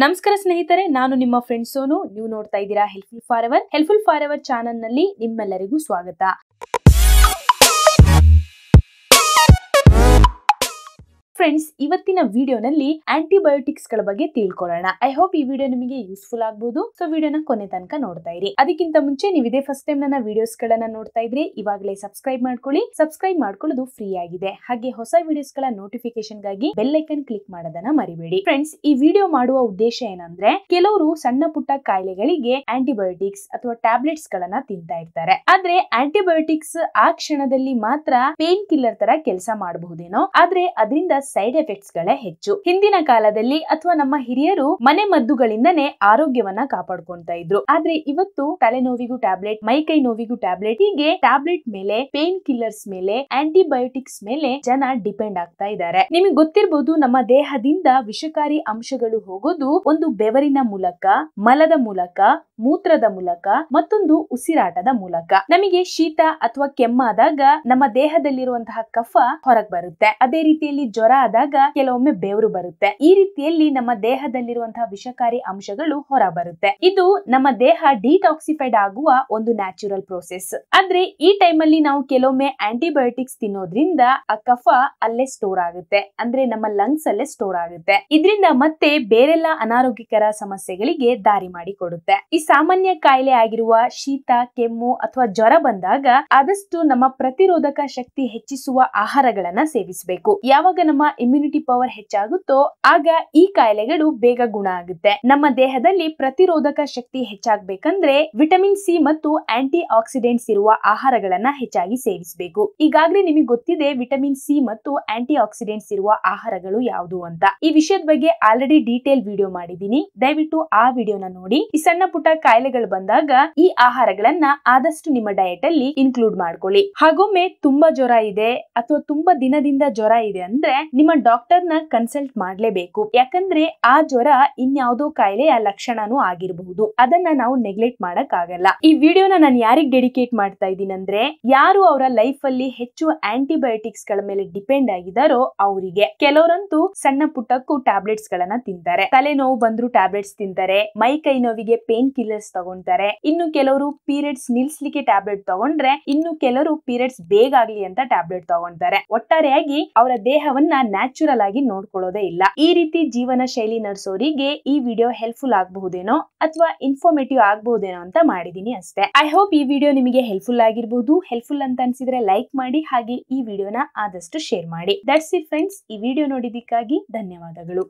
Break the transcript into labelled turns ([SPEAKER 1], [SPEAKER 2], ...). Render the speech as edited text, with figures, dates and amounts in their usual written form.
[SPEAKER 1] ನಮಸ್ಕಾರ ಸ್ನೇಹಿತರೆ, ನಾನು ನಿಮ್ಮ ಫ್ರೆಂಡ್ ಸೋನು. ನೀವು ನೋಡ್ತಾ ಇದ್ದೀರಾ ಹೆಲ್ಪ್ಫುಲ್ ಫಾರ್ ಎವರ್ ಚಾನೆಲ್ ನಲ್ಲಿ ನಿಮ್ಮೆಲ್ಲರಿಗೂ ಸ್ವಾಗತ. ಫ್ರೆಂಡ್ಸ್, ಇವತ್ತಿನ ವಿಡಿಯೋನಲ್ಲಿ ಆಂಟಿಬಯೋಟಿಕ್ಸ್ ಗಳ ಬಗ್ಗೆ ತಿಳ್ಕೊಳ್ಳೋಣ. ಐ ಹೋಪ್ ಈ ವಿಡಿಯೋ ನಿಮಗೆ ಯೂಸ್ಫುಲ್ ಆಗಬಹುದು. ಸೊ ವಿಡಿಯೋನ ಕೊನೆ ತನಕ ನೋಡ್ತಾ ಇರಿ. ಅದಕ್ಕಿಂತ ಮುಂಚೆ ನೀವು ಇದೇ ಫಸ್ಟ್ ಟೈಮ್ ನನ್ನ ವಿಡಿಯೋಸ್ ಗಳನ್ನ ನೋಡ್ತಾ ಇದ್ರೆ ಇವಾಗಲೇ ಸಬ್ಸ್ಕ್ರೈಬ್ ಮಾಡ್ಕೊಳ್ಳಿ. ಸಬ್ಸ್ಕ್ರೈಬ್ ಮಾಡ್ಕೊಳ್ಳೋದು ಫ್ರೀ ಆಗಿದೆ. ಹಾಗೆ ಹೊಸ ವಿಡಿಯೋಸ್ ಗಳ ನೋಟಿಫಿಕೇಶನ್ ಗಾಗಿ ಬೆಲ್ ಐಕನ್ ಕ್ಲಿಕ್ ಮಾಡೋದನ್ನ ಮರಿಬೇಡಿ. ಫ್ರೆಂಡ್ಸ್, ಈ ವಿಡಿಯೋ ಮಾಡುವ ಉದ್ದೇಶ ಏನಂದ್ರೆ, ಕೆಲವರು ಸಣ್ಣ ಪುಟ್ಟ ಕಾಯಿಲೆಗಳಿಗೆ ಆಂಟಿಬಯೋಟಿಕ್ಸ್ ಅಥವಾ ಟ್ಯಾಬ್ಲೆಟ್ಸ್ ಗಳನ್ನ ತಿಂತಾ ಇರ್ತಾರೆ. ಆದ್ರೆ ಆಂಟಿಬಯೋಟಿಕ್ಸ್ ಆ ಕ್ಷಣದಲ್ಲಿ ಮಾತ್ರ ಪೇನ್ ಕಿಲ್ಲರ್ ತರ ಕೆಲಸ ಮಾಡಬಹುದೇನೋ, ಆದ್ರೆ ಅದರಿಂದ ಸೈಡ್ ಎಫೆಕ್ಟ್ಸ್ ಗಳೇ ಹೆಚ್ಚು. ಹಿಂದಿನ ಕಾಲದಲ್ಲಿ ಅಥವಾ ನಮ್ಮ ಹಿರಿಯರು ಮನೆ ಮದ್ದುಗಳಿಂದನೇ ಆರೋಗ್ಯವನ್ನ ಕಾಪಾಡ್ಕೊಂತಾ ಇದ್ರು. ಆದ್ರೆ ಇವತ್ತು ತಲೆನೋವಿಗೂ ಟ್ಯಾಬ್ಲೆಟ್, ಮೈಕೈ ನೋವಿಗೂ ಟ್ಯಾಬ್ಲೆಟ್, ಹೀಗೆ ಟ್ಯಾಬ್ಲೆಟ್ ಮೇಲೆ, ಪೇನ್ ಕಿಲ್ಲರ್ಸ್ ಮೇಲೆ, ಆಂಟಿಬಯೋಟಿಕ್ಸ್ ಮೇಲೆ ಜನ ಡಿಪೆಂಡ್ ಆಗ್ತಾ ಇದ್ದಾರೆ. ನಿಮಗೆ ಗೊತ್ತಿರಬಹುದು, ನಮ್ಮ ದೇಹದಿಂದ ವಿಷಕಾರಿ ಅಂಶಗಳು ಹೋಗೋದು ಒಂದು ಬೆವರಿನ ಮೂಲಕ, ಮಲದ ಮೂಲಕ, ಮೂತ್ರದ ಮೂಲಕ, ಮತ್ತೊಂದು ಉಸಿರಾಟದ ಮೂಲಕ. ನಮಗೆ ಶೀತ ಅಥವಾ ಕೆಮ್ಮಾದಾಗ ನಮ್ಮ ದೇಹದಲ್ಲಿರುವಂತಹ ಕಫ ಹೊರಗೆ ಬರುತ್ತೆ. ಅದೇ ರೀತಿಯಲ್ಲಿ ಜ್ವರ ಆದಾಗ ಕೆಲವೊಮ್ಮೆ ಬೆವರು ಬರುತ್ತೆ. ಈ ರೀತಿಯಲ್ಲಿ ನಮ್ಮ ದೇಹದಲ್ಲಿರುವಂತಹ ವಿಷಕಾರಿ ಅಂಶಗಳು ಹೊರ ಬರುತ್ತೆ. ಇದು ನಮ್ಮ ದೇಹ ಡಿಟಾಕ್ಸಿಫೈಡ್ ಆಗುವ ಒಂದು ನ್ಯಾಚುರಲ್ ಪ್ರೋಸೆಸ್. ಆದ್ರೆ ಈ ಟೈಮ್ ಅಲ್ಲಿ ನಾವು ಕೆಲವೊಮ್ಮೆ ಆಂಟಿಬಯೋಟಿಕ್ಸ್ ತಿನ್ನೋದ್ರಿಂದ ಆ ಕಫ ಅಲ್ಲೇ ಸ್ಟೋರ್ ಆಗುತ್ತೆ, ಅಂದ್ರೆ ನಮ್ಮ ಲಂಗ್ಸ್ ಅಲ್ಲೇ ಸ್ಟೋರ್ ಆಗುತ್ತೆ. ಇದರಿಂದ ಮತ್ತೆ ಬೇರೆಲ್ಲ ಅನಾರೋಗ್ಯಕರ ಸಮಸ್ಯೆಗಳಿಗೆ ದಾರಿ ಮಾಡಿಕೊಡುತ್ತೆ. ಈ ಸಾಮಾನ್ಯ ಕಾಯಿಲೆ ಆಗಿರುವ ಶೀತ, ಕೆಮ್ಮು ಅಥವಾ ಜ್ವರ ಬಂದಾಗ ಆದಷ್ಟು ನಮ್ಮ ಪ್ರತಿರೋಧಕ ಶಕ್ತಿ ಹೆಚ್ಚಿಸುವ ಆಹಾರಗಳನ್ನ ಸೇವಿಸಬೇಕು. ಯಾವಾಗ ನಮ್ಮ ಇಮ್ಯುನಿಟಿ ಪವರ್ ಹೆಚ್ಚಾಗುತ್ತೋ ಆಗ ಈ ಕಾಯಿಲೆಗಳು ಬೇಗ ಗುಣ ಆಗುತ್ತೆ. ನಮ್ಮ ದೇಹದಲ್ಲಿ ಪ್ರತಿರೋಧಕ ಶಕ್ತಿ ಹೆಚ್ಚಾಗಬೇಕಂದ್ರೆ ವಿಟಮಿನ್ ಸಿ ಮತ್ತು ಆಂಟಿ ಆಕ್ಸಿಡೆಂಟ್ಸ್ ಇರುವ ಆಹಾರಗಳನ್ನ ಹೆಚ್ಚಾಗಿ ಸೇವಿಸಬೇಕು. ಈಗಾಗಲೇ ನಿಮಗೆ ಗೊತ್ತಿದೆ ವಿಟಮಿನ್ ಸಿ ಮತ್ತು ಆಂಟಿ ಆಕ್ಸಿಡೆಂಟ್ಸ್ ಇರುವ ಆಹಾರಗಳು ಯಾವುದು ಅಂತ. ಈ ವಿಷಯದ ಬಗ್ಗೆ ಆಲ್ರೆಡಿ ಡೀಟೇಲ್ ವಿಡಿಯೋ ಮಾಡಿದೀನಿ, ದಯವಿಟ್ಟು ಆ ವಿಡಿಯೋನ ನೋಡಿ. ಈ ಸಣ್ಣ ಪುಟ್ಟ ಕಾಯಿಲೆಗಳು ಬಂದಾಗ ಈ ಆಹಾರಗಳನ್ನ ಆದಷ್ಟು ನಿಮ್ಮ ಡಯಟ್ ಅಲ್ಲಿ ಇನ್ಕ್ಲೂಡ್ ಮಾಡ್ಕೊಳ್ಳಿ. ಹಾಗೊಮ್ಮೆ ತುಂಬಾ ಜ್ವರ ಇದೆ ಅಥವಾ ತುಂಬಾ ದಿನದಿಂದ ಜ್ವರ ಇದೆ ಅಂದ್ರೆ ನಿಮ್ಮ ಡಾಕ್ಟರ್ ನ ಕನ್ಸಲ್ಟ್ ಮಾಡ್ಲೇಬೇಕು. ಯಾಕಂದ್ರೆ ಆ ಜ್ವರ ಇನ್ಯಾವುದೋ ಕಾಯಿಲೆಯ ಲಕ್ಷಣನೂ ಆಗಿರಬಹುದು. ಅದನ್ನ ನಾವು ನೆಗ್ಲೆಕ್ಟ್ ಮಾಡಕ್ ಆಗಲ್ಲ. ಈ ವಿಡಿಯೋನ ನಾನು ಯಾರಿಗೆ ಡೆಡಿಕೇಟ್ ಮಾಡ್ತಾ ಇದ್ದೀನಿ ಅಂದ್ರೆ, ಯಾರು ಅವರ ಲೈಫ್ ಅಲ್ಲಿ ಹೆಚ್ಚು ಆಂಟಿಬಯೋಟಿಕ್ಸ್ ಗಳ ಮೇಲೆ ಡಿಪೆಂಡ್ ಆಗಿದಾರೋ ಅವರಿಗೆ. ಕೆಲವರಂತೂ ಸಣ್ಣ ಪುಟ್ಟಕ್ಕೂ ಟ್ಯಾಬ್ಲೆಟ್ಸ್ ಗಳನ್ನ ತಿಂತಾರೆ. ತಲೆನೋವು ಬಂದ್ರು ಟ್ಯಾಬ್ಲೆಟ್ಸ್ ತಿಂತಾರೆ, ಮೈ ಕೈ ನೋವಿಗೆ ಪೇನ್ ಕಿಲ್ಲರ್ಸ್ ತಗೊಂತಾರೆ, ಇನ್ನು ಕೆಲವರು ಪೀರಿಯಡ್ಸ್ ನಿಲ್ಸ್ಲಿಕ್ಕೆ ಟ್ಯಾಬ್ಲೆಟ್ ತಗೊಂಡ್ರೆ, ಇನ್ನು ಕೆಲವರು ಪೀರಿಯಡ್ಸ್ ಬೇಗ ಆಗ್ಲಿ ಅಂತ ಟ್ಯಾಬ್ಲೆಟ್ ತಗೊಂತಾರೆ. ಒಟ್ಟಾರೆಯಾಗಿ ಅವರ ದೇಹವನ್ನ ನ್ಯಾಚುರಲ್ ಆಗಿ ನೋಡ್ಕೊಳ್ಳೋದೇ ಇಲ್ಲ. ಈ ರೀತಿ ಜೀವನ ಶೈಲಿ ನಡೆಸೋರಿಗೆ ಈ ವಿಡಿಯೋ ಹೆಲ್ಪ್ಫುಲ್ ಆಗಬಹುದೇನೋ ಅಥವಾ ಇನ್ಫಾರ್ಮೇಟಿವ್ ಆಗಬಹುದೇನೋ ಅಂತ ಮಾಡಿದೀನಿ ಅಷ್ಟೇ. ಐ ಹೋಪ್ ಈ ವಿಡಿಯೋ ನಿಮಗೆ ಹೆಲ್ಪ್ಫುಲ್ ಆಗಿರಬಹುದು. ಹೆಲ್ಪ್ಫುಲ್ ಅಂತ ಅನ್ಸಿದ್ರೆ ಲೈಕ್ ಮಾಡಿ, ಹಾಗೆ ಈ ವಿಡಿಯೋನ ಆದಷ್ಟು ಶೇರ್ ಮಾಡಿ. That's it friends. ಈ ವಿಡಿಯೋ ನೋಡಿದ್ದಕ್ಕಾಗಿ ಧನ್ಯವಾದಗಳು.